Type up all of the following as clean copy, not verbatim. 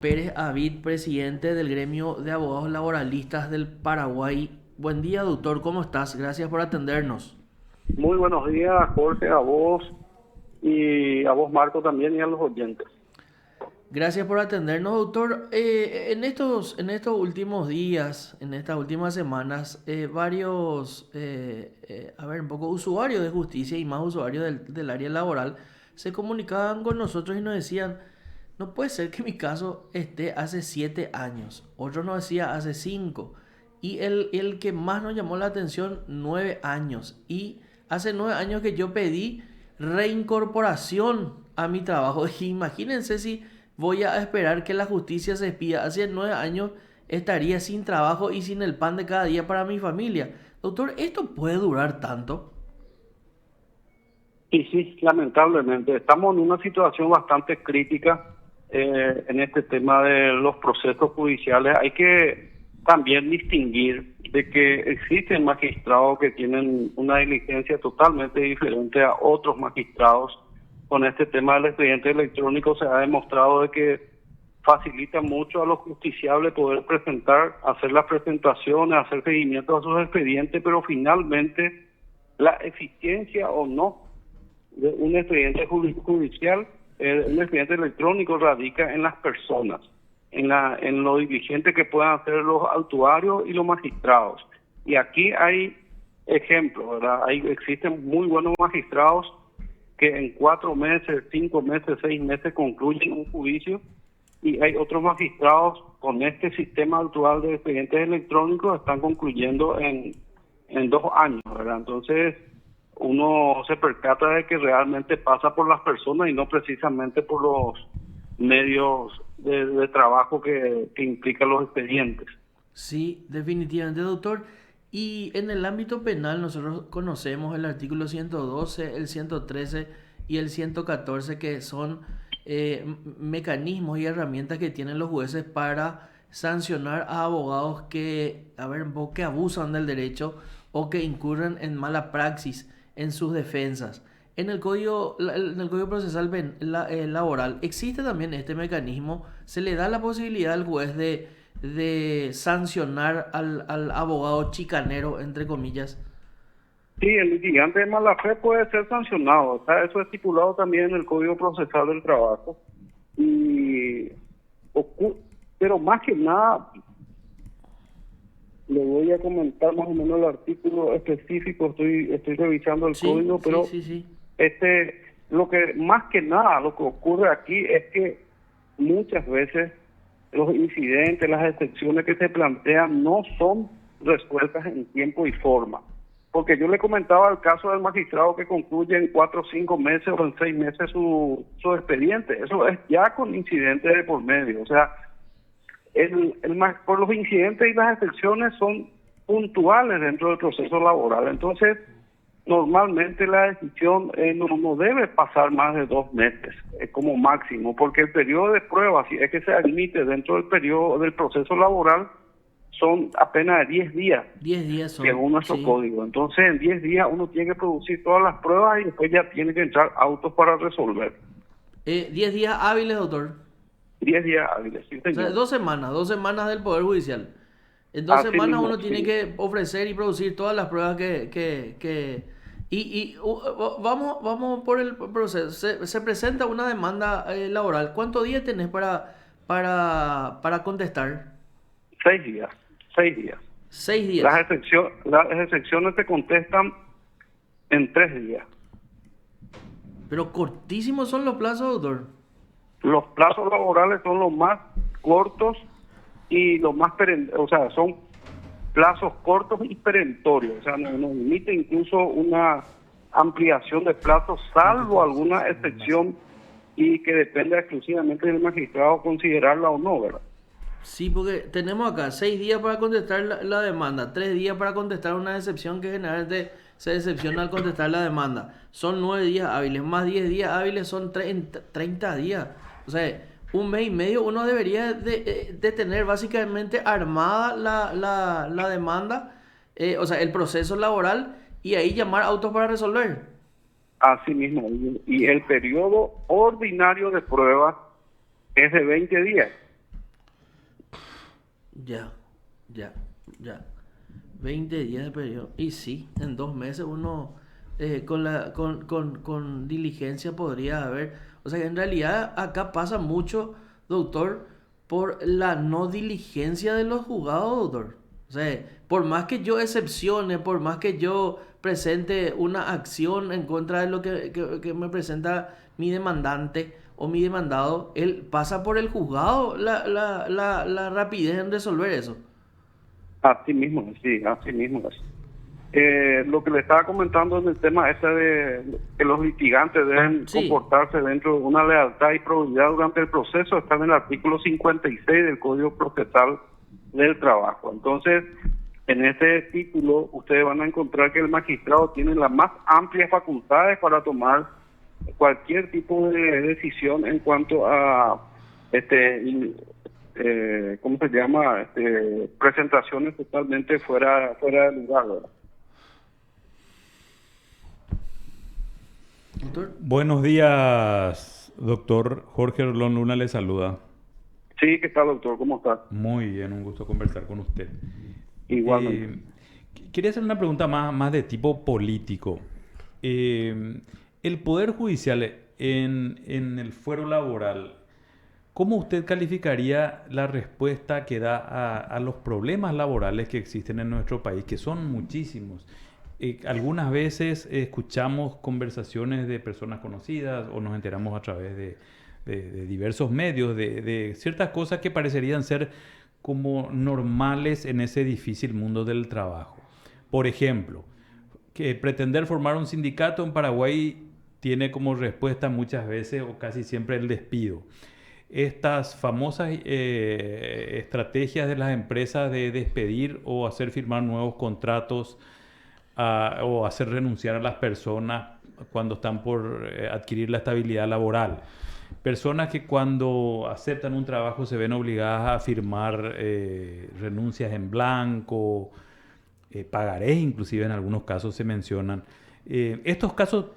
Pérez Avid, presidente del Gremio de Abogados Laboralistas del Paraguay. Buen día, doctor, ¿cómo estás? Gracias por atendernos. Muy buenos días, Jorge, a vos y a vos, Marco, también y a los oyentes. Gracias por atendernos, doctor. En estos últimos días, en estas últimas semanas, varios, un poco usuarios de justicia y más usuarios del área laboral se comunicaban con nosotros y nos decían, no puede ser que mi caso esté hace 7 años, otro nos decía hace 5, y el que más nos llamó la atención, 9 años. Y hace 9 años que yo pedí reincorporación a mi trabajo. Y imagínense si voy a esperar que la justicia se expida. Hace 9 años estaría sin trabajo y sin el pan de cada día para mi familia. Doctor, ¿esto puede durar tanto? Y sí, lamentablemente, estamos en una situación bastante crítica en este tema de los procesos judiciales. Hay que también distinguir de que existen magistrados que tienen una diligencia totalmente diferente a otros magistrados. Con este tema del expediente electrónico se ha demostrado de que facilita mucho a los justiciables poder presentar, hacer las presentaciones, hacer seguimiento a sus expedientes, pero finalmente la eficiencia o no de un expediente judicial, un expediente electrónico radica en las personas, en lo diligente que puedan hacer los actuarios y los magistrados. Y aquí hay ejemplos, ¿verdad? Existen muy buenos magistrados que en 4 meses, 5 meses, 6 meses concluyen un juicio, y hay otros magistrados con este sistema actual de expedientes electrónicos están concluyendo en 2 años, ¿verdad? Entonces uno se percata de que realmente pasa por las personas y no precisamente por los medios de trabajo que implican los expedientes. Sí, definitivamente, doctor. Y en el ámbito penal nosotros conocemos el artículo 112, el 113 y el 114, que son mecanismos y herramientas que tienen los jueces para sancionar a abogados que abusan del derecho o que incurren en mala praxis en sus defensas. En el Código Procesal Laboral existe también este mecanismo. Se le da la posibilidad al juez de sancionar al abogado chicanero, entre comillas. Sí, el litigante de mala fe puede ser sancionado, o sea, eso es estipulado también en el Código Procesal del Trabajo. Y pero más que nada, le voy a comentar más o menos el artículo específico, estoy revisando el Sí, código, sí, pero sí, sí. lo que más que nada lo que ocurre aquí es que muchas veces los incidentes, las excepciones que se plantean no son resueltas en tiempo y forma. Porque yo le comentaba el caso del magistrado que concluye en 4 o 5 meses o en 6 meses su expediente. Eso es ya con incidentes de por medio. O sea, por los incidentes y las excepciones son puntuales dentro del proceso laboral. Entonces, normalmente la decisión no debe pasar más de 2 meses como máximo, porque el periodo de prueba, si es que se admite dentro del periodo del proceso laboral, son apenas de 10 días, 10 días son, según nuestro sí. código. Entonces, en 10 días uno tiene que producir todas las pruebas y después ya tiene que entrar autos para resolver. 10 días hábiles, doctor. 10 días hábiles, sí, O sea, señor. 2 semanas del Poder Judicial. En dos Así semanas mismo, uno tiene sí. que ofrecer y producir todas las pruebas vamos por el proceso. Se presenta una demanda laboral. ¿Cuántos días tenés para contestar? 6 días, 6 días. 6 días. Las excepciones se contestan en 3 días. Pero cortísimos son los plazos, doctor. Los plazos laborales son los más cortos y los más o sea, son plazos cortos y perentorios. O sea, nos limita incluso una ampliación de plazos, salvo alguna excepción y que depende exclusivamente del magistrado considerarla o no, ¿verdad? Sí, porque tenemos acá 6 días para contestar la demanda, 3 días para contestar una excepción que generalmente se decepciona al contestar la demanda. Son 9 días hábiles, más 10 días hábiles son 30 días. O sea, un mes y medio uno debería de tener básicamente armada la demanda, o sea, el proceso laboral y ahí llamar a autos para resolver. Así mismo. Y el periodo ordinario de prueba es de 20 días. Ya, ya, ya. 20 días de periodo. Y sí, en 2 meses uno con diligencia podría haber. O sea que en realidad acá pasa mucho, doctor, por la no diligencia de los juzgados, doctor. O sea, por más que yo excepcione, por más que yo presente una acción en contra de lo que me presenta mi demandante o mi demandado, él pasa por el juzgado la rapidez en resolver eso. Así mismo, sí, así mismo es. Lo que le estaba comentando en el tema ese de que los litigantes deben Sí, comportarse dentro de una lealtad y probidad durante el proceso está en el artículo 56 del Código Procesal del Trabajo. Entonces, en este título ustedes van a encontrar que el magistrado tiene las más amplias facultades para tomar cualquier tipo de decisión en cuanto a ¿cómo se llama? Presentaciones totalmente fuera de lugar, ¿verdad? doctor. Buenos días, doctor. Jorge Orlón Luna le saluda. Sí, ¿qué tal, doctor? ¿Cómo está? Muy bien, un gusto conversar con usted. Igualmente. Eh, Quería hacer una pregunta más de tipo político. El Poder Judicial en el fuero laboral, ¿cómo usted calificaría la respuesta que da a los problemas laborales que existen en nuestro país, que son muchísimos? Algunas veces escuchamos conversaciones de personas conocidas o nos enteramos a través de diversos medios de ciertas cosas que parecerían ser como normales en ese difícil mundo del trabajo. Por ejemplo, que pretender formar un sindicato en Paraguay tiene como respuesta muchas veces o casi siempre el despido. Estas famosas estrategias de las empresas de despedir o hacer firmar nuevos contratos o hacer renunciar a las personas cuando están por adquirir la estabilidad laboral. Personas que cuando aceptan un trabajo se ven obligadas a firmar renuncias en blanco, pagarés inclusive en algunos casos se mencionan. Estos casos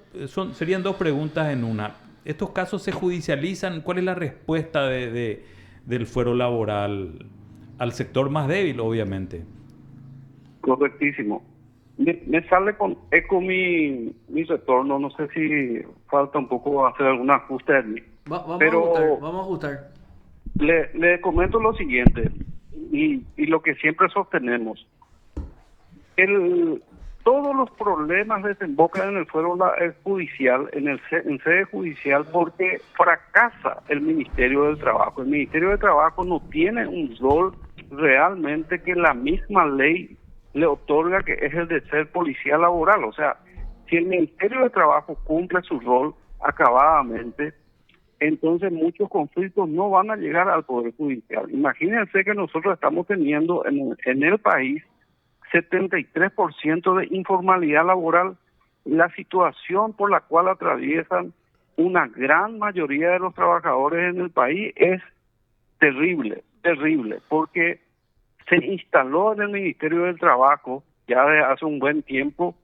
serían dos preguntas en una. ¿Estos casos se judicializan? ¿Cuál es la respuesta del fuero laboral al sector más débil, obviamente? Correctísimo. Me sale con eco mi retorno. No sé si falta un poco hacer algún ajuste allí. Vamos a ajustar, Pero vamos a ajustar. le comento lo siguiente, y lo que siempre sostenemos. Todos los problemas desembocan en el fuero judicial, en sede judicial, porque fracasa el Ministerio del Trabajo. El Ministerio del Trabajo no tiene un rol realmente que la misma ley le otorga, que es el de ser policía laboral. O sea, si el Ministerio del Trabajo cumple su rol acabadamente, entonces muchos conflictos no van a llegar al Poder Judicial. Imagínense que nosotros estamos teniendo en el país 73% de informalidad laboral. La situación por la cual atraviesan una gran mayoría de los trabajadores en el país es terrible, terrible, porque se instaló en el Ministerio del Trabajo ya desde hace un buen tiempo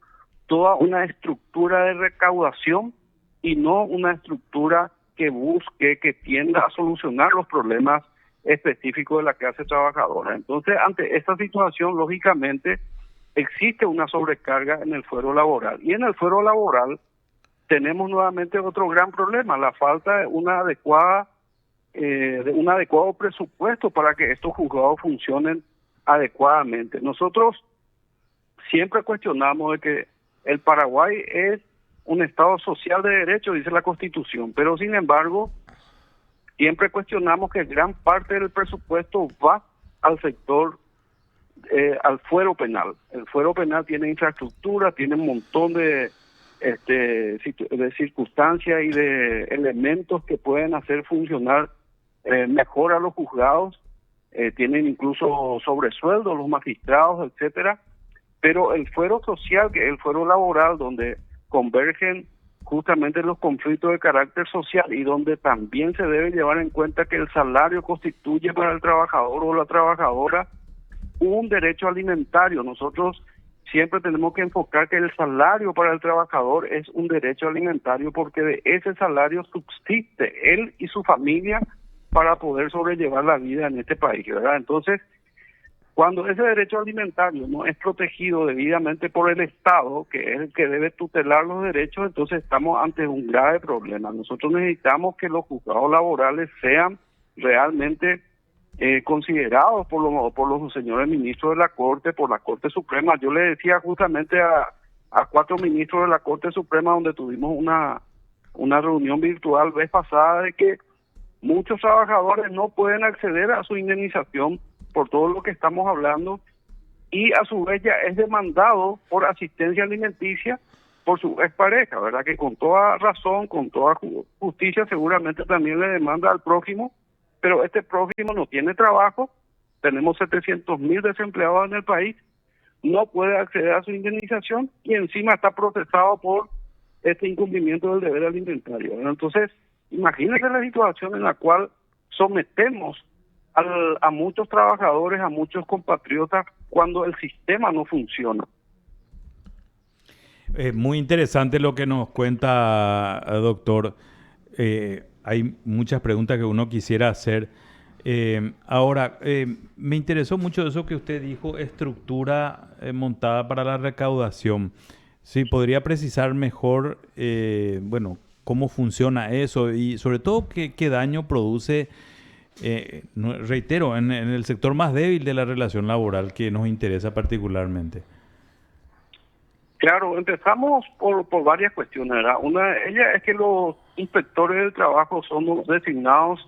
toda una estructura de recaudación y no una estructura que busque, que tienda a solucionar los problemas específicos de la clase trabajadora. Entonces, ante esta situación, lógicamente, existe una sobrecarga en el fuero laboral. Y en el fuero laboral tenemos nuevamente otro gran problema, la falta de de un adecuado presupuesto para que estos juzgados funcionen adecuadamente. Nosotros siempre cuestionamos de que el Paraguay es un Estado social de derecho, dice la Constitución, pero sin embargo, siempre cuestionamos que gran parte del presupuesto va al sector, al fuero penal. El fuero penal tiene infraestructura, tiene un montón de circunstancias y de elementos que pueden hacer funcionar mejor a los juzgados, tienen incluso sobresueldos los magistrados, etcétera, pero el fuero social, que es el fuero laboral, donde convergen justamente los conflictos de carácter social y donde también se debe llevar en cuenta que el salario constituye para el trabajador o la trabajadora un derecho alimentario. Nosotros siempre tenemos que enfocar que el salario para el trabajador es un derecho alimentario, porque de ese salario subsiste él y su familia para poder sobrellevar la vida en este país, ¿verdad? Entonces, Cuando ese derecho alimentario no es protegido debidamente por el Estado, que es el que debe tutelar los derechos, entonces estamos ante un grave problema. Nosotros necesitamos que los juzgados laborales sean realmente considerados por los señores ministros de la Corte, por la Corte Suprema. Yo le decía justamente a 4 ministros de la Corte Suprema, donde tuvimos una reunión virtual vez pasada, de que muchos trabajadores no pueden acceder a su indemnización por todo lo que estamos hablando, y a su vez ya es demandado por asistencia alimenticia por su expareja, ¿verdad? Que con toda razón, con toda justicia, seguramente también le demanda al prójimo, pero este prójimo no tiene trabajo, tenemos 700.000 desempleados en el país, no puede acceder a su indemnización y encima está procesado por este incumplimiento del deber alimentario, ¿verdad? Entonces, imagínense la situación en la cual sometemos a muchos trabajadores, a muchos compatriotas, cuando el sistema no funciona. Muy interesante lo que nos cuenta, doctor. Hay muchas preguntas que uno quisiera hacer. Ahora, me interesó mucho eso que usted dijo, estructura montada para la recaudación. Sí, podría precisar mejor, bueno, cómo funciona eso y sobre todo qué daño produce, reitero, en el sector más débil de la relación laboral que nos interesa particularmente. Claro, empezamos por varias cuestiones, ¿verdad? Una de ellas es que los inspectores del trabajo son designados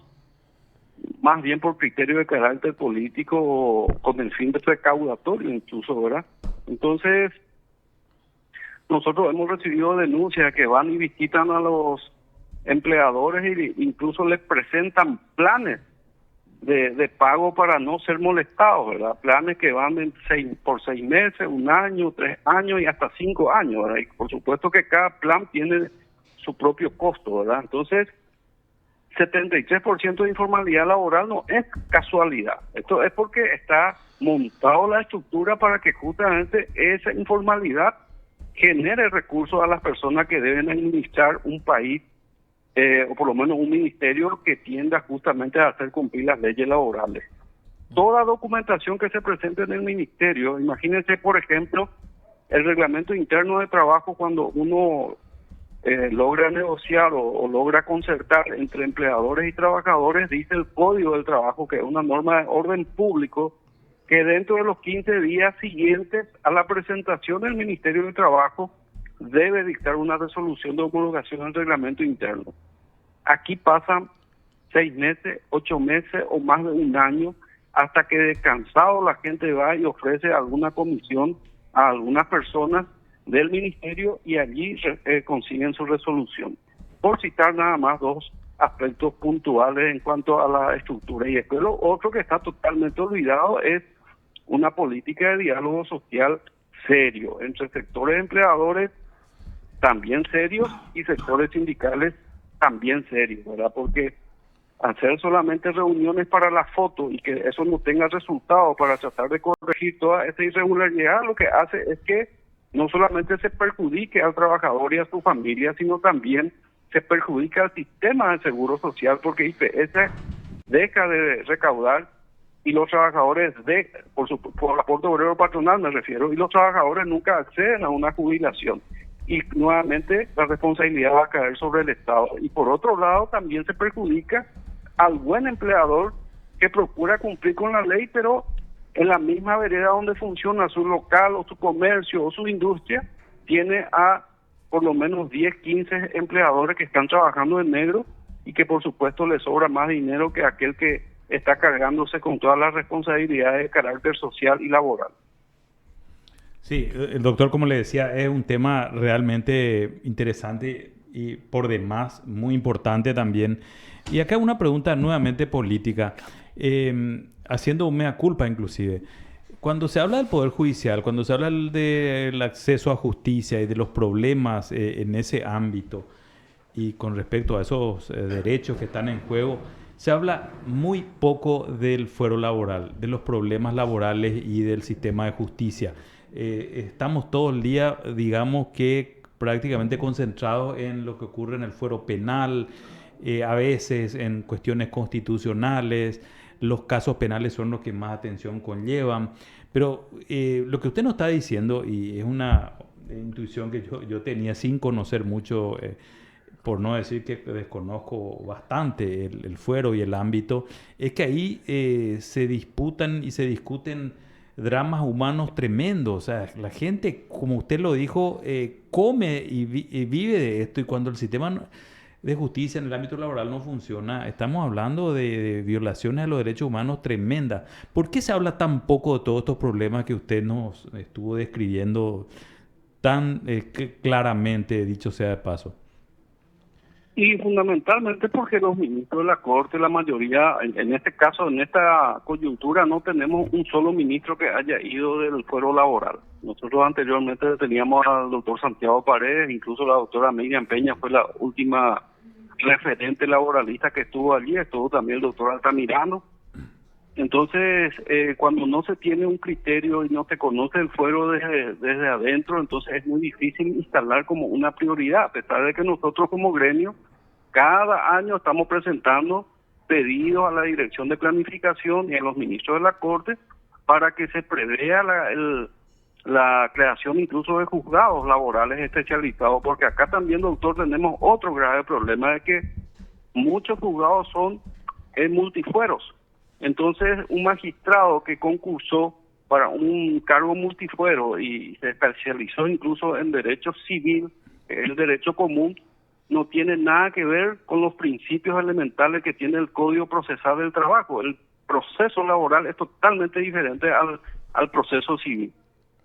más bien por criterio de carácter político, con el fin de recaudatorio incluso, ¿verdad? Entonces, nosotros hemos recibido denuncias que van y visitan a los empleadores e incluso les presentan planes de pago para no ser molestados, ¿verdad? Planes que van por 6 meses, 1 año, 3 años y hasta 5 años, ¿verdad? Y por supuesto que cada plan tiene su propio costo, ¿verdad? Entonces, 73% de informalidad laboral no es casualidad. Esto es porque está montado la estructura para que justamente esa informalidad genere recursos a las personas que deben administrar un país, o por lo menos un ministerio que tienda justamente a hacer cumplir las leyes laborales. Toda documentación que se presente en el ministerio, imagínense por ejemplo el reglamento interno de trabajo, cuando uno logra negociar o logra concertar entre empleadores y trabajadores, dice el Código del Trabajo, que es una norma de orden público, que dentro de los 15 días siguientes a la presentación del Ministerio de Trabajo debe dictar una resolución de homologación del reglamento interno. Aquí pasan 6 meses, 8 meses o más de 1 año hasta que descansado la gente va y ofrece alguna comisión a algunas personas del ministerio y allí consiguen su resolución. Por citar nada más 2 aspectos puntuales en cuanto a la estructura. Y después lo otro que está totalmente olvidado es una política de diálogo social serio entre sectores empleadores también serios y sectores sindicales también serios, ¿verdad? Porque hacer solamente reuniones para la foto y que eso no tenga resultado para tratar de corregir toda esa irregularidad, lo que hace es que no solamente se perjudique al trabajador y a su familia, sino también se perjudica al sistema de seguro social, porque IPS deja de recaudar y los trabajadores, por aporte obrero patronal me refiero, y los trabajadores nunca acceden a una jubilación. Y nuevamente la responsabilidad va a caer sobre el Estado. Y por otro lado también se perjudica al buen empleador que procura cumplir con la ley, pero en la misma vereda donde funciona su local o su comercio o su industria, tiene a por lo menos 10, 15 empleadores que están trabajando en negro y que por supuesto les sobra más dinero que aquel que está cargándose con todas las responsabilidades de carácter social y laboral. Sí, el doctor, como le decía, es un tema realmente interesante y por demás muy importante también. Y acá una pregunta nuevamente política, haciendo un mea culpa inclusive. Cuando se habla del Poder Judicial, cuando se habla del acceso a justicia y de los problemas en ese ámbito y con respecto a esos derechos que están en juego, se habla muy poco del fuero laboral, de los problemas laborales y del sistema de justicia. Estamos todo el día, digamos que prácticamente concentrados en lo que ocurre en el fuero penal, a veces en cuestiones constitucionales, los casos penales son los que más atención conllevan. Pero lo que usted nos está diciendo, y es una intuición que yo tenía sin conocer mucho, por no decir que desconozco bastante el fuero y el ámbito, es que ahí se disputan y se discuten dramas humanos tremendos. O sea, la gente, como usted lo dijo, come y vive de esto, y cuando el sistema de justicia en el ámbito laboral no funciona, estamos hablando de violaciones a los derechos humanos tremendas. ¿Por qué se habla tan poco de todos estos problemas que usted nos estuvo describiendo tan claramente, dicho sea de paso? Y fundamentalmente porque los ministros de la Corte, la mayoría, en este caso, en esta coyuntura, no tenemos un solo ministro que haya ido del fuero laboral. Nosotros anteriormente teníamos al doctor Santiago Paredes, incluso la doctora Miriam Peña fue la última referente laboralista que estuvo allí, estuvo también el doctor Altamirano. Entonces, cuando no se tiene un criterio y no se conoce el fuero desde adentro, entonces es muy difícil instalar como una prioridad, a pesar de que nosotros como gremio cada año estamos presentando pedidos a la Dirección de Planificación y a los ministros de la Corte para que se prevea la creación incluso de juzgados laborales especializados, porque acá también, doctor, tenemos otro grave problema de que muchos juzgados son multifueros. Entonces, un magistrado que concursó para un cargo multifuero y se especializó incluso en derecho civil, el derecho común, no tiene nada que ver con los principios elementales que tiene el Código Procesal del Trabajo. El proceso laboral es totalmente diferente al proceso civil.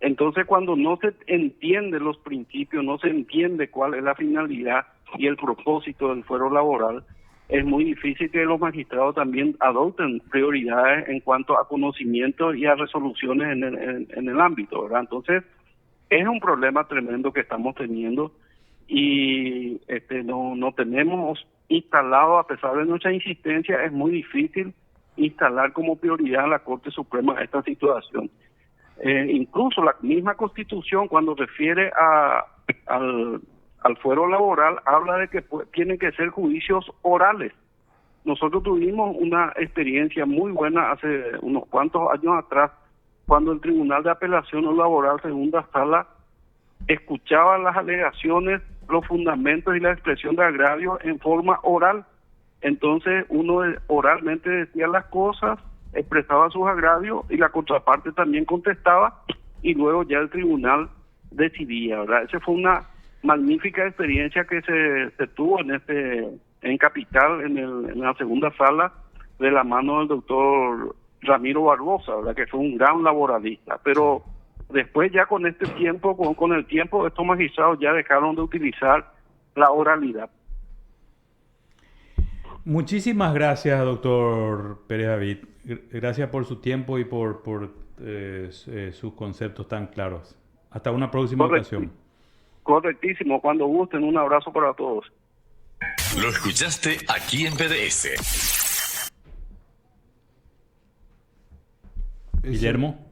Entonces, cuando no se entiende los principios, no se entiende cuál es la finalidad y el propósito del fuero laboral, es muy difícil que los magistrados también adopten prioridades en cuanto a conocimiento y a resoluciones en el ámbito, ¿verdad? Entonces, es un problema tremendo que estamos teniendo y no tenemos instalado, a pesar de nuestra insistencia, es muy difícil instalar como prioridad en la Corte Suprema esta situación. Incluso la misma Constitución, cuando refiere al fuero laboral, habla de que tienen que ser juicios orales. Nosotros tuvimos una experiencia muy buena hace unos cuantos años atrás, cuando el Tribunal de Apelación Laboral Segunda Sala escuchaba las alegaciones, los fundamentos y la expresión de agravio en forma oral. Entonces uno oralmente decía las cosas, expresaba sus agravios y la contraparte también contestaba, y luego ya el tribunal decidía, ¿verdad? Esa fue una magnífica experiencia que se tuvo en Capital, en la segunda sala, de la mano del doctor Ramiro Barbosa, ¿verdad? Que fue un gran laboralista. Pero después ya con este tiempo, con el tiempo, estos magistrados ya dejaron de utilizar la oralidad. Muchísimas gracias, doctor Pérez David. Gracias por su tiempo y por sus conceptos tan claros. Hasta una próxima ocasión. Correctísimo, cuando gusten, un abrazo para todos. Lo escuchaste aquí en PDS. Guillermo.